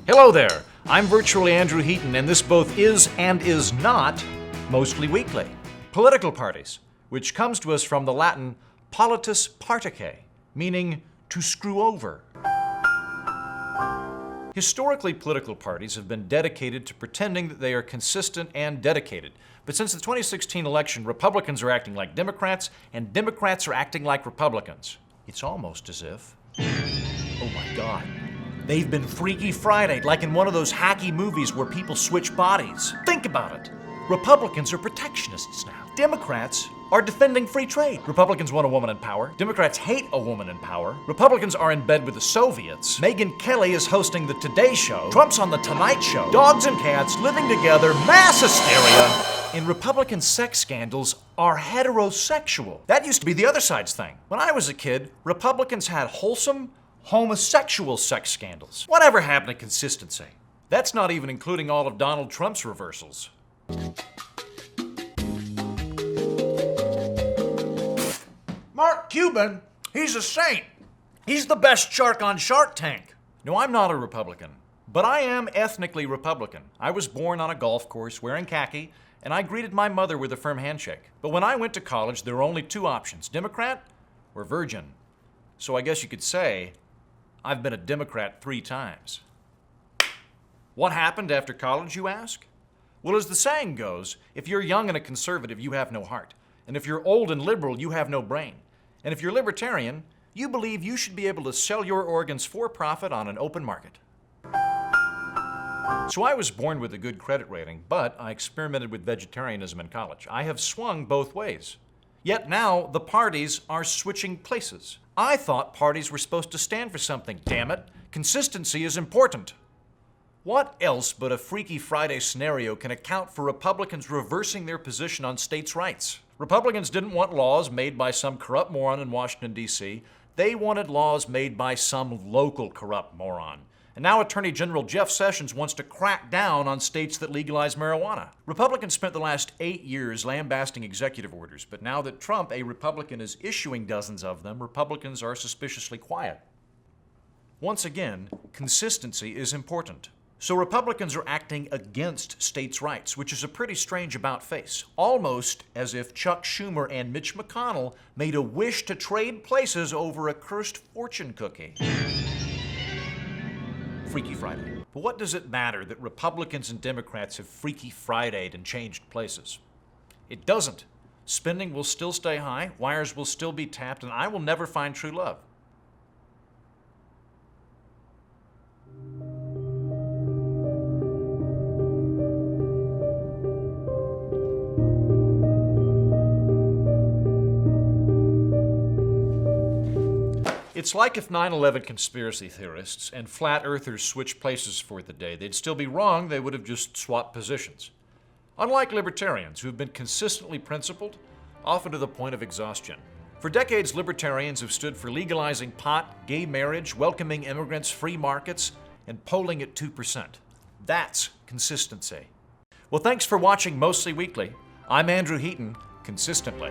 Hello there, I'm virtually Andrew Heaton, and this both is and is not Mostly Weekly. Political parties, which comes to us from the Latin politus partice, meaning to screw over. Historically, political parties have been dedicated to pretending that they are consistent and dedicated. But since the 2016 election, Republicans are acting like Democrats, and Democrats are acting like Republicans. It's almost as if, oh my God, they've been Freaky Friday, like in one of those hacky movies where people switch bodies. Think about it. Republicans are protectionists now. Democrats are defending free trade. Republicans want a woman in power. Democrats hate a woman in power. Republicans are in bed with the Soviets. Megyn Kelly is hosting the Today Show. Trump's on the Tonight Show. Dogs and cats living together, mass hysteria. And Republican sex scandals are heterosexual. That used to be the other side's thing. When I was a kid, Republicans had wholesome, homosexual sex scandals. Whatever happened to consistency? That's not even including all of Donald Trump's reversals. Mark Cuban, he's a saint. He's the best shark on Shark Tank. No, I'm not a Republican, but I am ethnically Republican. I was born on a golf course wearing khaki, and I greeted my mother with a firm handshake. But when I went to college, there were only two options, Democrat or virgin. So I guess you could say I've been a Democrat 3 times. What happened after college, you ask? Well, as the saying goes, if you're young and a conservative, you have no heart. And if you're old and liberal, you have no brain. And if you're libertarian, you believe you should be able to sell your organs for profit on an open market. So I was born with a good credit rating, but I experimented with vegetarianism in college. I have swung both ways. Yet now the parties are switching places. I thought parties were supposed to stand for something, damn it. Consistency is important. What else but a Freaky Friday scenario can account for Republicans reversing their position on states' rights? Republicans didn't want laws made by some corrupt moron in Washington, D.C. They wanted laws made by some local corrupt moron. And now Attorney General Jeff Sessions wants to crack down on states that legalize marijuana. Republicans spent the last 8 years lambasting executive orders, but now that Trump, a Republican, is issuing dozens of them, Republicans are suspiciously quiet. Once again, consistency is important. So Republicans are acting against states' rights, which is a pretty strange about-face. Almost as if Chuck Schumer and Mitch McConnell made a wish to trade places over a cursed fortune cookie. Freaky Friday. But what does it matter that Republicans and Democrats have Freaky Friday'd and changed places? It doesn't. Spending will still stay high, wires will still be tapped, and I will never find true love. It's like if 9/11 conspiracy theorists and flat earthers switched places for the day. They'd still be wrong, they would have just swapped positions. Unlike libertarians, who've been consistently principled, often to the point of exhaustion. For decades, libertarians have stood for legalizing pot, gay marriage, welcoming immigrants, free markets, and polling at 2%. That's consistency. Well, thanks for watching Mostly Weekly. I'm Andrew Heaton, consistently.